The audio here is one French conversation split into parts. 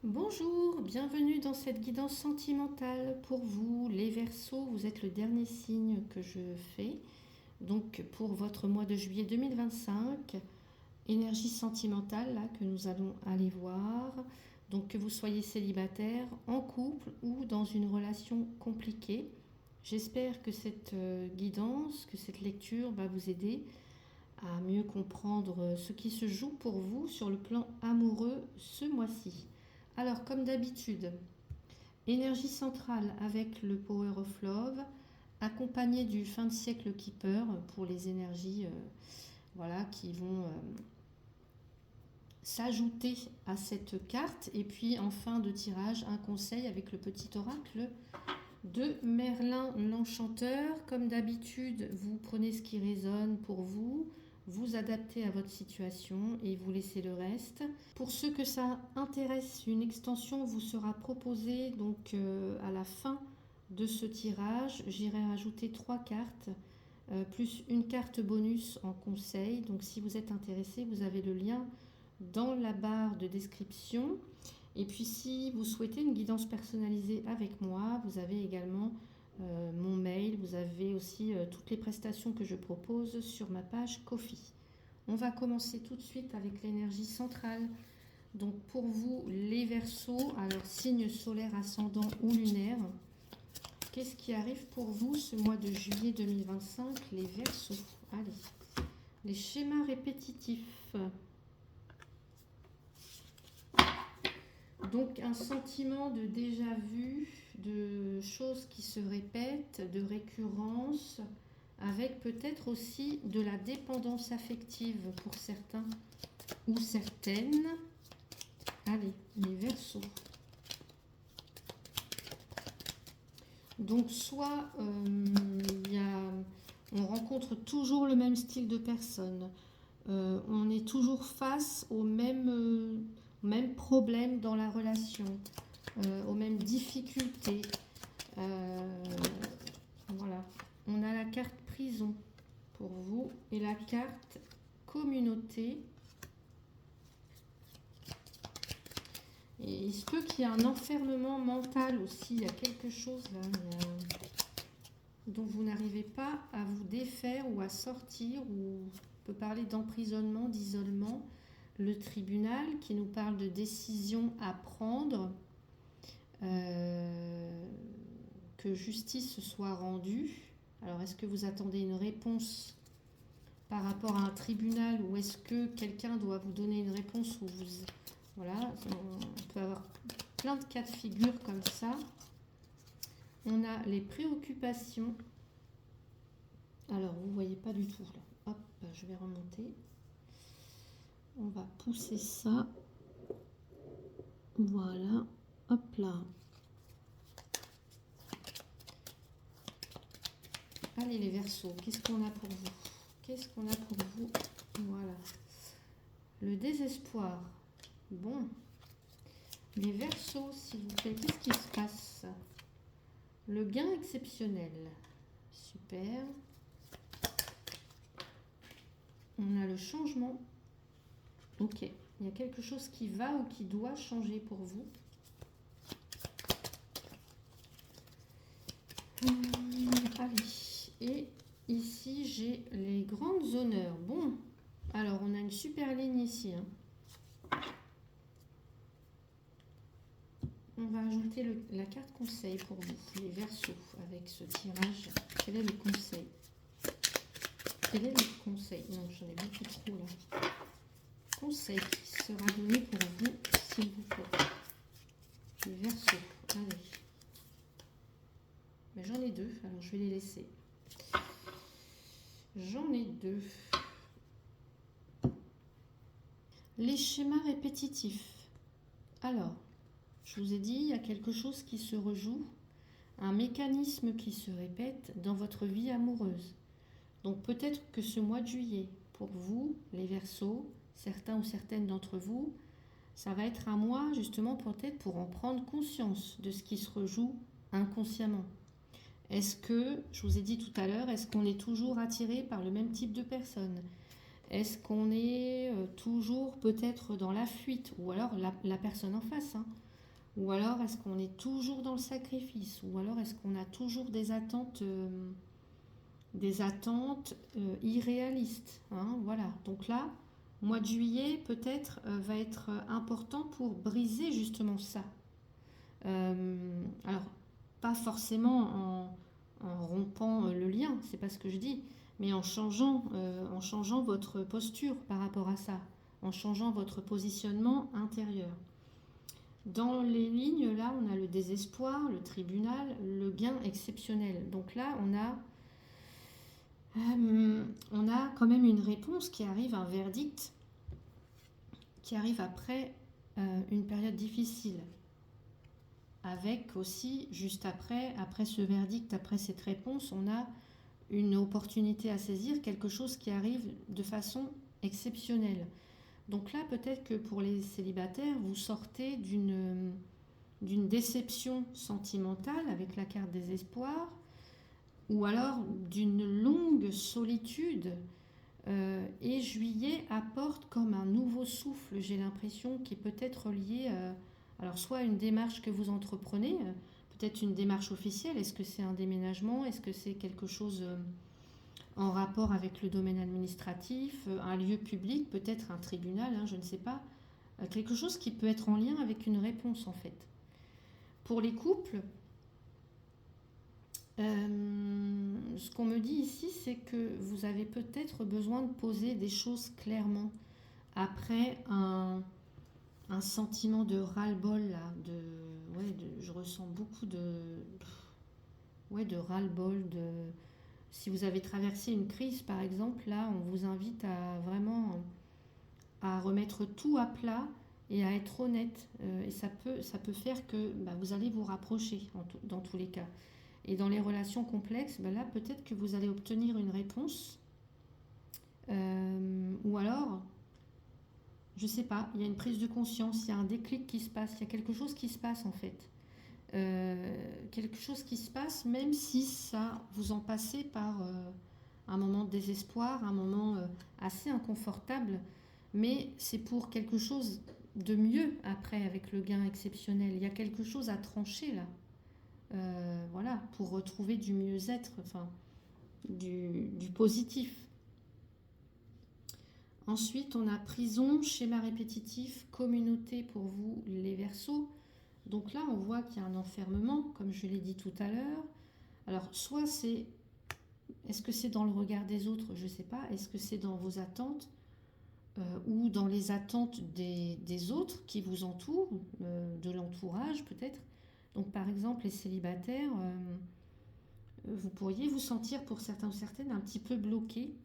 Bonjour, bienvenue dans cette guidance sentimentale pour vous, les Verseaux. Vous êtes le dernier signe que je fais. Donc pour votre mois de juillet 2025, énergie sentimentale là, que nous allons aller voir. Donc que vous soyez célibataire, en couple ou dans une relation compliquée. J'espère que cette guidance, que cette lecture va vous aider à mieux comprendre ce qui se joue pour vous sur le plan amoureux ce mois-ci. Alors, comme d'habitude, énergie centrale avec le Power of Love, accompagné du fin de siècle Keeper pour les énergies voilà, qui vont s'ajouter à cette carte. Et puis en fin de tirage, un conseil avec le petit oracle de Merlin l'Enchanteur. Comme d'habitude, vous prenez ce qui résonne pour vous, vous adaptez à votre situation et vous laissez le reste. Pour ceux que ça intéresse, une extension vous sera proposée donc à la fin de ce tirage. J'irai rajouter 3 cartes plus une carte bonus en conseil. Donc si vous êtes intéressé, vous avez le lien dans la barre de description. Et puis si vous souhaitez une guidance personnalisée avec moi, vous avez également mon mail, vous avez aussi toutes les prestations que je propose sur ma page Ko-fi. On va commencer tout de suite avec l'énergie centrale. Donc pour vous les Verseaux, alors signe solaire ascendant ou lunaire, qu'est-ce qui arrive pour vous ce mois de juillet 2025, les Verseaux? Allez, les schémas répétitifs. Donc un sentiment de déjà-vu, de choses qui se répètent, de récurrence, avec peut-être aussi de la dépendance affective pour certains ou certaines. Allez, les Verseaux. Donc soit on rencontre toujours le même style de personne, on est toujours face aux mêmes problèmes dans la relation, aux mêmes difficultés. Voilà. On a la carte prison pour vous et la carte communauté. Et il se peut qu'il y ait un enfermement mental aussi. Il y a quelque chose là dont vous n'arrivez pas à vous défaire ou à sortir. Ou on peut parler d'emprisonnement, d'isolement. Le tribunal qui nous parle de décision à prendre, que justice soit rendue. Alors est-ce que vous attendez une réponse par rapport à un tribunal ou est-ce que quelqu'un doit vous donner une réponse ou vous... Voilà, on peut avoir plein de cas de figure comme ça. On a les préoccupations. Alors vous ne voyez pas du tout là. Hop, je vais remonter. On va pousser ça. Voilà. Hop là. Allez les Verseaux, qu'est-ce qu'on a pour vous? Qu'est-ce qu'on a pour vous? Voilà. Le désespoir. Bon. Les Verseaux, s'il vous plaît, qu'est-ce qui se passe? Le gain exceptionnel. Super. On a le changement. Ok. Il y a quelque chose qui va ou qui doit changer pour vous. Allez. Et ici, j'ai les grandes honneurs. Bon. Alors, on a une super ligne ici. On va ajouter la carte conseil pour vous, les Verseaux, avec ce tirage. Quel est le conseil? Quel est le conseil? Non, j'en ai beaucoup trop là. Conseil qui sera donné pour vous, s'il vous plaît. Les Verseaux, allez. Mais j'en ai deux, alors je vais les laisser. J'en ai deux. Les schémas répétitifs. Alors, je vous ai dit, il y a quelque chose qui se rejoue, un mécanisme qui se répète dans votre vie amoureuse. Donc peut-être que ce mois de juillet, pour vous, les Verseaux, certains ou certaines d'entre vous, ça va être un mois justement peut-être pour en prendre conscience de ce qui se rejoue inconsciemment. Est-ce que, je vous ai dit tout à l'heure, est-ce qu'on est toujours attiré par le même type de personne? Est-ce qu'on est toujours peut-être dans la fuite? Ou alors la personne en face, Ou alors est-ce qu'on est toujours dans le sacrifice? Ou alors est-ce qu'on a toujours des attentes irréalistes, hein, voilà. Donc là, mois de juillet peut-être va être important pour briser justement ça. Alors, pas forcément en rompant le lien, c'est pas ce que je dis, mais en changeant votre posture par rapport à ça, en changeant votre positionnement intérieur. Dans les lignes, là, on a le désespoir, le tribunal, le gain exceptionnel. Donc là, on a quand même une réponse qui arrive, un verdict qui arrive après une période difficile. Avec aussi, juste après ce verdict, après cette réponse, on a une opportunité à saisir, quelque chose qui arrive de façon exceptionnelle. Donc là, peut-être que pour les célibataires, vous sortez d'une déception sentimentale avec la carte désespoir, ou alors d'une longue solitude. Et juillet apporte comme un nouveau souffle, j'ai l'impression, qui est peut-être lié, alors soit à une démarche que vous entreprenez, peut-être une démarche officielle, est-ce que c'est un déménagement, est-ce que c'est quelque chose en rapport avec le domaine administratif, un lieu public, peut-être un tribunal, hein, je ne sais pas, quelque chose qui peut être en lien avec une réponse en fait. Pour les couples, ce qu'on me dit ici, c'est que vous avez peut-être besoin de poser des choses clairement après un sentiment de ras-le-bol là, je ressens beaucoup de ras-le-bol, si vous avez traversé une crise par exemple, là on vous invite à vraiment à remettre tout à plat et à être honnête, et ça peut faire que vous allez vous rapprocher dans tous les cas. Et dans les relations complexes, là peut-être que vous allez obtenir une réponse, ou alors je sais pas, il y a une prise de conscience, il y a un déclic qui se passe, il y a quelque chose qui se passe en fait. Quelque chose qui se passe, même si ça vous en passez par un moment de désespoir, un moment assez inconfortable, mais c'est pour quelque chose de mieux après avec le gain exceptionnel. Il y a quelque chose à trancher là, voilà, pour retrouver du mieux-être, enfin du positif. Ensuite, on a prison, schéma répétitif, communauté pour vous, les Verseaux. Donc là, on voit qu'il y a un enfermement, comme je l'ai dit tout à l'heure. Alors, soit est-ce que c'est dans le regard des autres? Je ne sais pas. Est-ce que c'est dans vos attentes ou dans les attentes des autres qui vous entourent, de l'entourage peut-être? Donc, par exemple, les célibataires, vous pourriez vous sentir pour certains ou certaines un petit peu bloqués.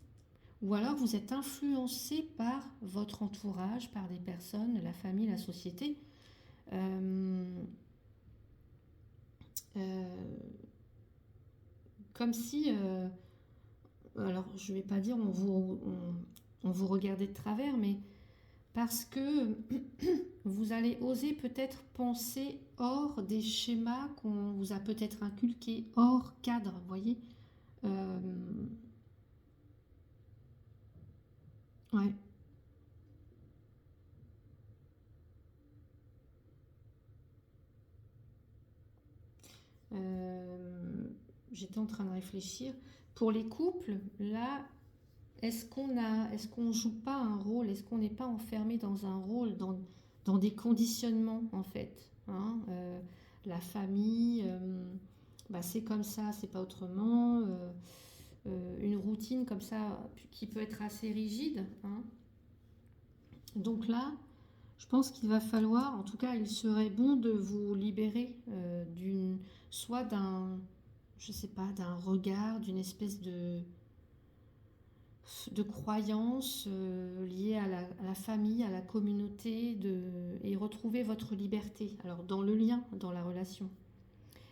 Ou alors vous êtes influencé par votre entourage, par des personnes, la famille, la société. Comme si, alors je ne vais pas dire on vous regardait de travers, mais parce que vous allez oser peut-être penser hors des schémas qu'on vous a peut-être inculqués, hors cadre, vous voyez. Ouais. Euh, J'étais en train de réfléchir. Pour les couples, là, est-ce qu'on joue pas un rôle, est-ce qu'on n'est pas enfermé dans un rôle, dans des conditionnements en fait, hein, la famille, c'est comme ça, c'est pas autrement, une routine comme ça qui peut être assez rigide, hein. Donc là, je pense qu'il va falloir, en tout cas, il serait bon de vous libérer soit je sais pas, d'un regard, d'une espèce de croyances liées à la famille, à la communauté, et retrouver votre liberté. Alors dans le lien, dans la relation.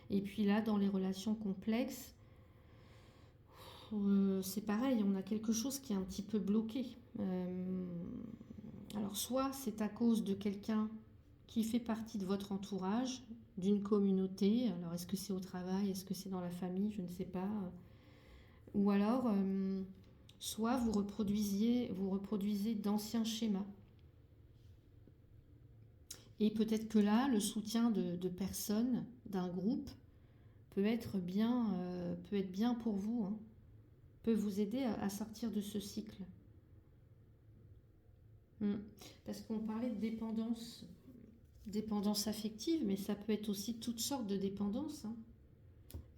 Et puis là, dans les relations complexes, c'est pareil, on a quelque chose qui est un petit peu bloqué. Alors soit c'est à cause de quelqu'un qui fait partie de votre entourage, d'une communauté, alors est-ce que c'est au travail, est-ce que c'est dans la famille, je ne sais pas. Ou alors, soit vous reproduisez d'anciens schémas. Et peut-être que là, le soutien de personnes, d'un groupe, peut être bien pour vous, hein, peut vous aider à sortir de ce cycle. Parce qu'on parlait de dépendance affective, mais ça peut être aussi toutes sortes de dépendances, hein.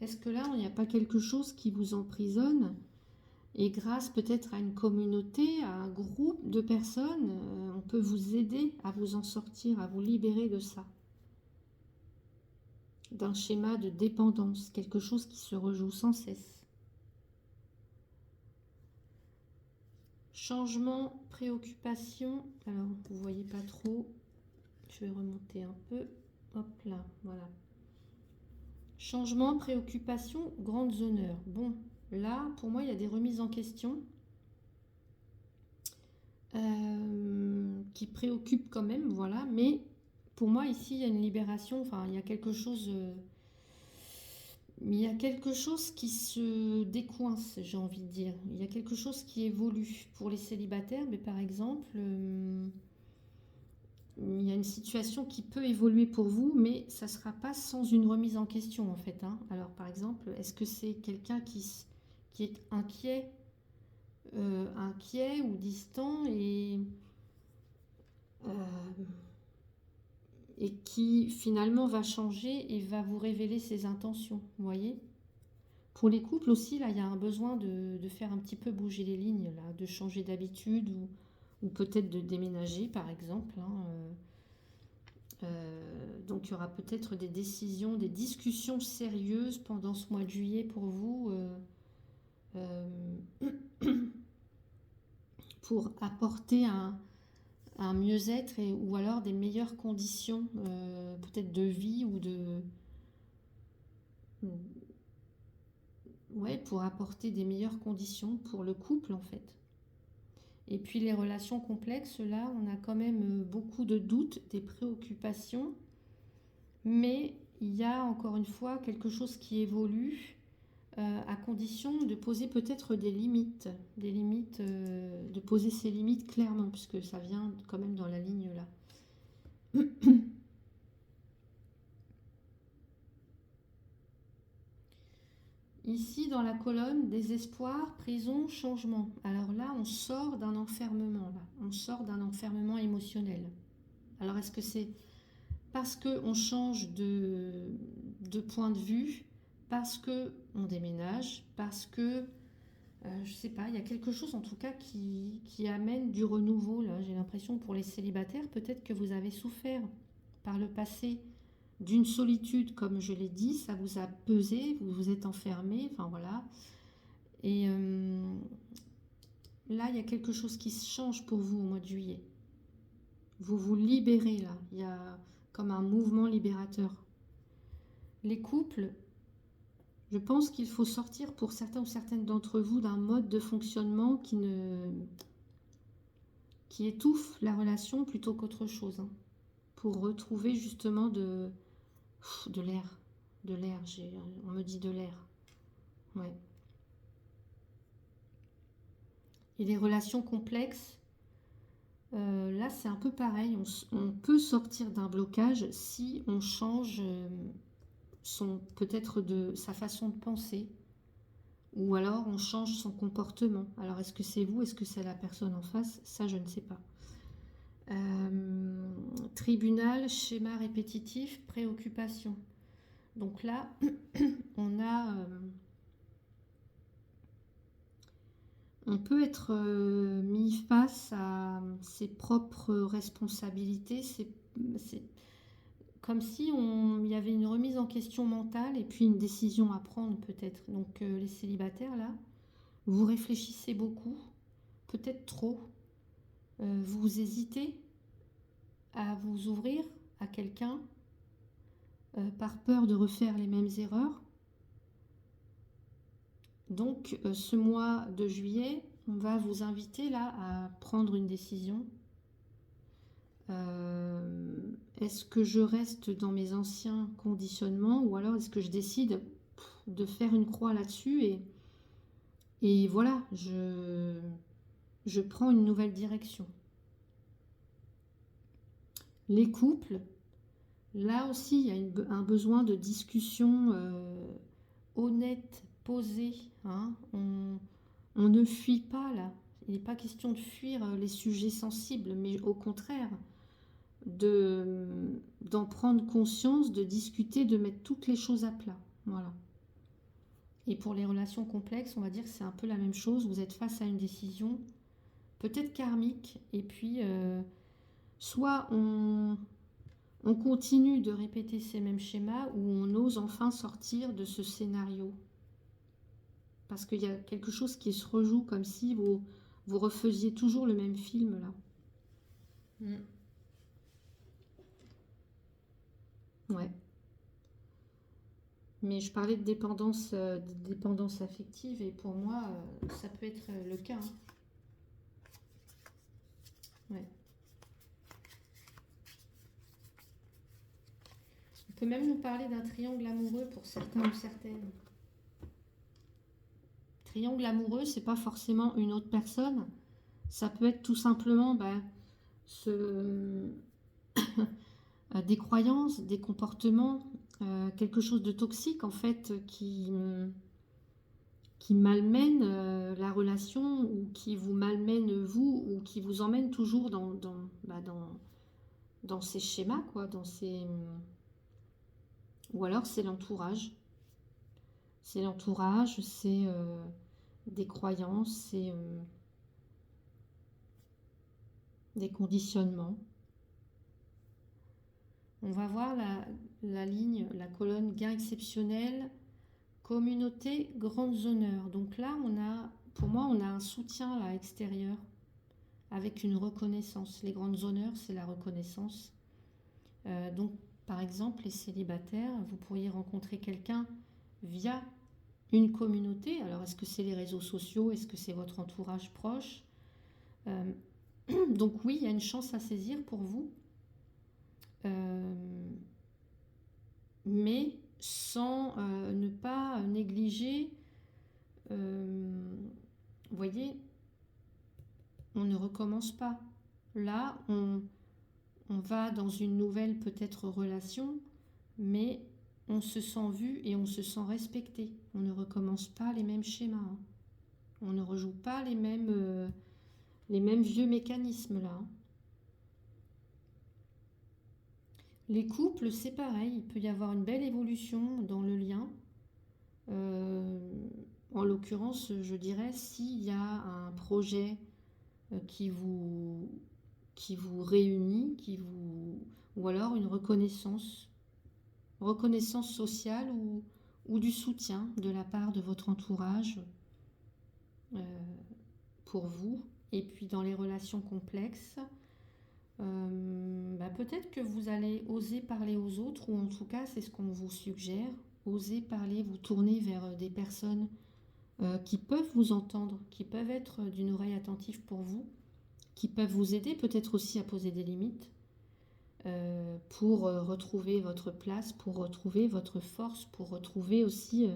Est-ce que là, il n'y a pas quelque chose qui vous emprisonne? Et grâce peut-être à une communauté, à un groupe de personnes, on peut vous aider à vous en sortir, à vous libérer de ça. D'un schéma de dépendance, quelque chose qui se rejoue sans cesse. Changement, préoccupation. Alors, vous voyez pas trop. Je vais remonter un peu. Hop là, voilà. Changement, préoccupation, grandes honneurs. Bon, là, pour moi, il y a des remises en question qui préoccupent quand même, voilà. Mais pour moi, ici, il y a une libération. Enfin, il y a quelque chose qui se décoince, j'ai envie de dire. Il y a quelque chose qui évolue pour les célibataires, mais par exemple, il y a une situation qui peut évoluer pour vous, mais ça ne sera pas sans une remise en question, en fait, hein. Alors, par exemple, est-ce que c'est quelqu'un qui est inquiet ou distant euh, et qui finalement va changer et va vous révéler ses intentions, vous voyez? Pour les couples aussi, là, il y a un besoin de faire un petit peu bouger les lignes, là, de changer d'habitude ou peut-être de déménager, par exemple, hein. Donc, il y aura peut-être des décisions, des discussions sérieuses pendant ce mois de juillet pour vous, pour apporter un mieux-être ou alors des meilleures conditions, peut-être de vie ou ouais, pour apporter des meilleures conditions pour le couple, en fait. Et puis les relations complexes, là, on a quand même beaucoup de doutes, des préoccupations, mais il y a encore une fois quelque chose qui évolue à condition de poser peut-être des limites, de poser ses limites clairement, puisque ça vient quand même dans la ligne là. Ici, dans la colonne, désespoir, prison, changement. Alors là, on sort d'un enfermement, là. On sort d'un enfermement émotionnel. Alors, est-ce que c'est parce qu'on change de point de vue, parce qu'on déménage, parce que, je sais pas, il y a quelque chose en tout cas qui amène du renouveau, là. J'ai l'impression pour les célibataires, peut-être que vous avez souffert par le passé d'une solitude, comme je l'ai dit, ça vous a pesé, vous vous êtes enfermé, enfin voilà. Et là, il y a quelque chose qui se change pour vous au mois de juillet. Vous vous libérez là, il y a comme un mouvement libérateur. Les couples, je pense qu'il faut sortir pour certains ou certaines d'entre vous d'un mode de fonctionnement qui étouffe la relation plutôt qu'autre chose, hein, pour retrouver justement de l'air. De l'air, on me dit de l'air. Ouais. Et les relations complexes, là c'est un peu pareil. On peut sortir d'un blocage si on change peut-être de sa façon de penser. Ou alors on change son comportement. Alors est-ce que c'est vous, est-ce que c'est la personne en face? Ça je ne sais pas. Tribunal, schéma répétitif, préoccupation. Donc là, on peut être mis face à ses propres responsabilités. C'est comme si il y avait une remise en question mentale et puis une décision à prendre peut-être. Donc les célibataires là, vous réfléchissez beaucoup, peut-être trop. Vous hésitez à vous ouvrir à quelqu'un par peur de refaire les mêmes erreurs. Donc ce mois de juillet, on va vous inviter là à prendre une décision. Est-ce que je reste dans mes anciens conditionnements ou alors est-ce que je décide de faire une croix là-dessus et voilà, je prends une nouvelle direction. Les couples, Là aussi, il y a un besoin de discussion honnête, posée. Hein. On ne fuit pas là. Il n'est pas question de fuir les sujets sensibles, mais au contraire, d'en prendre conscience, de discuter, de mettre toutes les choses à plat. Voilà. Et pour les relations complexes, on va dire que c'est un peu la même chose. Vous êtes face à une décision, peut-être karmique, et puis soit on continue de répéter ces mêmes schémas ou on ose enfin sortir de ce scénario. Parce qu'il y a quelque chose qui se rejoue comme si vous refaisiez toujours le même film là. Ouais. Mais je parlais de dépendance affective et pour moi, ça peut être le cas. Hein. Ouais. On peut même nous parler d'un triangle amoureux pour certains ou certaines. Triangle amoureux, c'est pas forcément une autre personne. Ça peut être tout simplement des croyances, des comportements, quelque chose de toxique en fait qui malmène la relation ou qui vous malmène vous ou qui vous emmène toujours dans ces schémas quoi, ou alors c'est l'entourage. C'est l'entourage, c'est des croyances, c'est des conditionnements. On va voir la ligne, la colonne gain exceptionnel, communauté, grandes honneurs. Donc là, pour moi, on a un soutien là, extérieur avec une reconnaissance. Les grandes honneurs, c'est la reconnaissance. Donc, par exemple, les célibataires, vous pourriez rencontrer quelqu'un via une communauté. Alors, est-ce que c'est les réseaux sociaux? Est-ce que c'est votre entourage proche? Donc oui, il y a une chance à saisir pour vous. Mais sans ne pas négliger, vous voyez, on ne recommence pas. Là, on va dans une nouvelle peut-être relation, mais on se sent vu et on se sent respecté. On ne recommence pas les mêmes schémas. Hein. On ne rejoue pas les mêmes vieux mécanismes là. Hein. Les couples, c'est pareil, il peut y avoir une belle évolution dans le lien. En l'occurrence, je dirais, s'il y a un projet qui vous réunit, ou alors une reconnaissance sociale ou du soutien de la part de votre entourage pour vous. Et puis dans les relations complexes, peut-être que vous allez oser parler aux autres, ou en tout cas c'est ce qu'on vous suggère, oser parler, vous tourner vers des personnes qui peuvent vous entendre, qui peuvent être d'une oreille attentive pour vous, qui peuvent vous aider peut-être aussi à poser des limites pour retrouver votre place, pour retrouver votre force, pour retrouver aussi,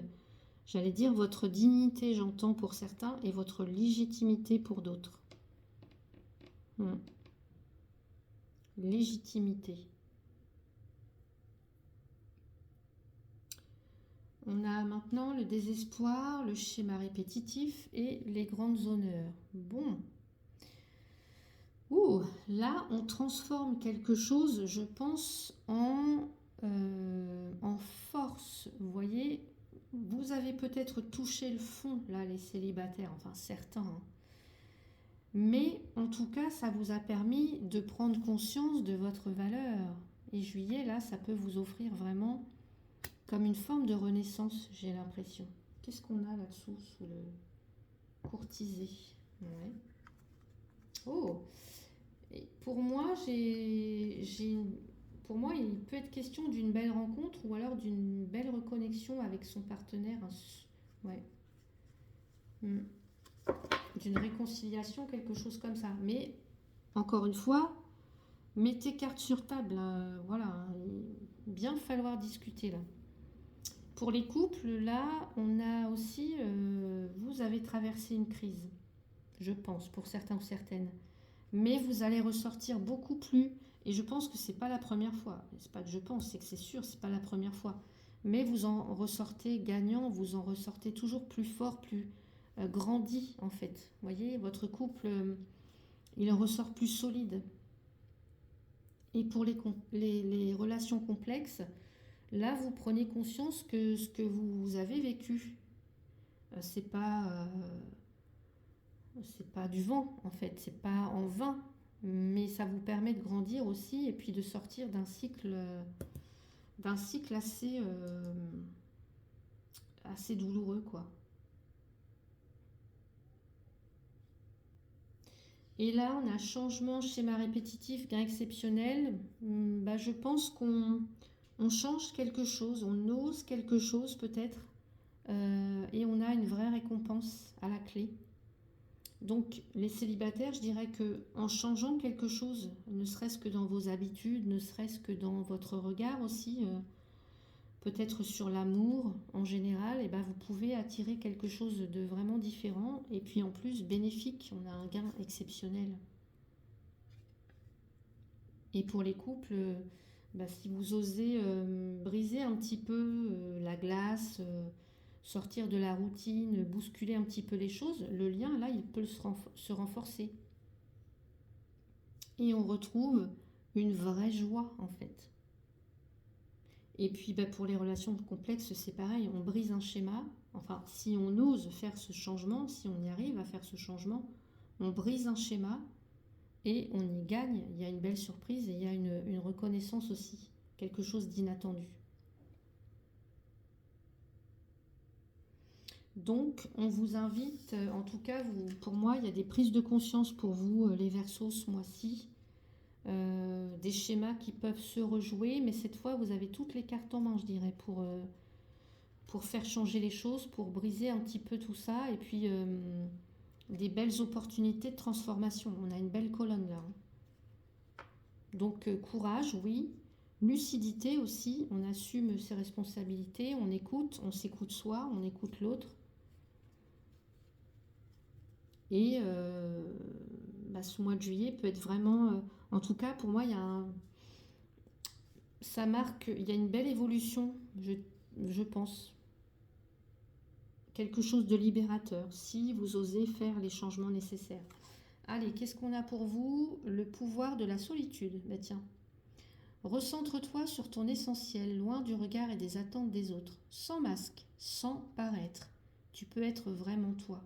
j'allais dire, votre dignité, j'entends pour certains, et votre légitimité pour d'autres. Légitimité. On a maintenant le désespoir, le schéma répétitif et les grandes honneurs. Bon. Là, on transforme quelque chose, je pense, en force. Vous voyez, vous avez peut-être touché le fond, là, les célibataires, enfin certains. Hein. Mais en tout cas, ça vous a permis de prendre conscience de votre valeur. Et juillet, là, ça peut vous offrir vraiment comme une forme de renaissance, j'ai l'impression. Qu'est-ce qu'on a là-dessous, sous le courtisé? Ouais. Oh! Et pour moi, pour moi, il peut être question d'une belle rencontre ou alors d'une belle reconnexion avec son partenaire. Ouais. D'une réconciliation, quelque chose comme ça. Mais, encore une fois, mettez carte sur table. Voilà, il bien falloir discuter là. Pour les couples, là, on a aussi, vous avez traversé une crise, je pense, pour certains ou certaines. Mais vous allez ressortir beaucoup plus Et je pense que c'est pas la première fois. C'est pas que je pense, c'est que c'est sûr, c'est pas la première fois. Mais vous en ressortez gagnant, vous en ressortez toujours plus fort, plus grandi en fait. Vous voyez, votre couple, il en ressort plus solide. Et pour les relations complexes, là, vous prenez conscience que ce que vous avez vécu, c'est pas du vent en fait, c'est pas en vain, mais ça vous permet de grandir aussi et puis de sortir d'un cycle assez douloureux quoi. Et là, on a changement, schéma répétitif, gain exceptionnel. Bah, je pense qu'on change quelque chose, on ose quelque chose peut-être, et on a une vraie récompense à la clé. Donc les célibataires, je dirais que en changeant quelque chose, ne serait-ce que dans vos habitudes, ne serait-ce que dans votre regard aussi, peut-être sur l'amour en général, et ben vous pouvez attirer quelque chose de vraiment différent et puis en plus bénéfique. On a un gain exceptionnel. Et pour les couples, bah, si vous osez briser un petit peu la glace, sortir de la routine, bousculer un petit peu les choses, le lien là il peut se renforcer. Et on retrouve une vraie joie en fait. Et puis bah, pour les relations complexes, c'est pareil, on brise un schéma. Enfin, si on ose faire ce changement, si on y arrive à faire ce changement, on brise un schéma et on y gagne. Il y a une belle surprise et il y a une reconnaissance aussi, quelque chose d'inattendu. Donc, on vous invite, en tout cas, pour moi, il y a des prises de conscience pour vous, les Verseaux, ce mois-ci. Des schémas qui peuvent se rejouer, mais cette fois, vous avez toutes les cartes en main, je dirais, pour faire changer les choses, pour briser un petit peu tout ça, et puis des belles opportunités de transformation. On a une belle colonne là. Donc, courage, oui. Lucidité aussi, on assume ses responsabilités, on écoute, on s'écoute soi, on écoute l'autre. Et bah, ce mois de juillet peut être vraiment... en tout cas, pour moi, ça marque... Il y a une belle évolution, je pense. Quelque chose de libérateur, si vous osez faire les changements nécessaires. Allez, qu'est-ce qu'on a pour vous? Le pouvoir de la solitude. Bah tiens. Recentre-toi sur ton essentiel, loin du regard et des attentes des autres. Sans masque, sans paraître. Tu peux être vraiment toi.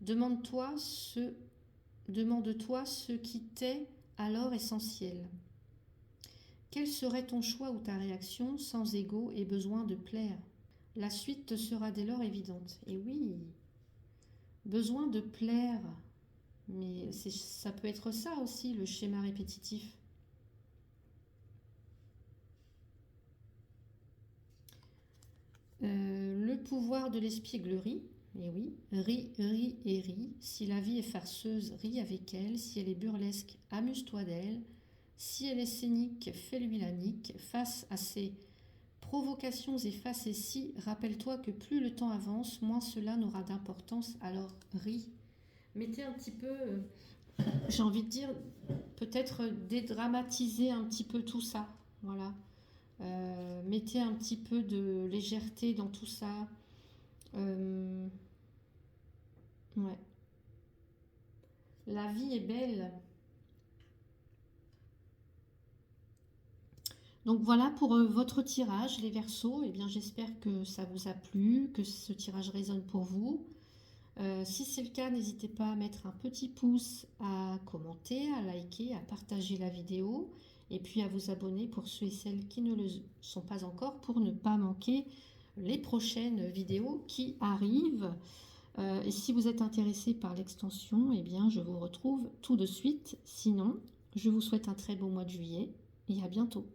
Demande-toi ce qui t'est alors essentiel. Quel serait ton choix ou ta réaction sans ego et besoin de plaire? La suite te sera dès lors évidente. Et oui, besoin de plaire. Mais ça peut être ça aussi, le schéma répétitif. Le pouvoir de l'espièglerie. Et oui, ris, ris et ris. Si la vie est farceuse, ris avec elle. Si elle est burlesque, amuse-toi d'elle. Si elle est scénique, fais-lui la nique. Face à ces provocations et face et si, rappelle-toi que plus le temps avance, moins cela n'aura d'importance, alors ris. Mettez un petit peu, j'ai envie de dire, peut-être dédramatiser un petit peu tout ça. Voilà. Mettez un petit peu de légèreté dans tout ça. Ouais. La vie est belle. Donc voilà pour votre tirage, les Verseaux. Eh bien, j'espère que ça vous a plu, que ce tirage résonne pour vous. Si c'est le cas, n'hésitez pas à mettre un petit pouce, à commenter, à liker, à partager la vidéo et puis à vous abonner pour ceux et celles qui ne le sont pas encore pour ne pas manquer les prochaines vidéos qui arrivent. Et si vous êtes intéressé par l'extension, eh bien je vous retrouve tout de suite. Sinon, je vous souhaite un très beau mois de juillet et à bientôt.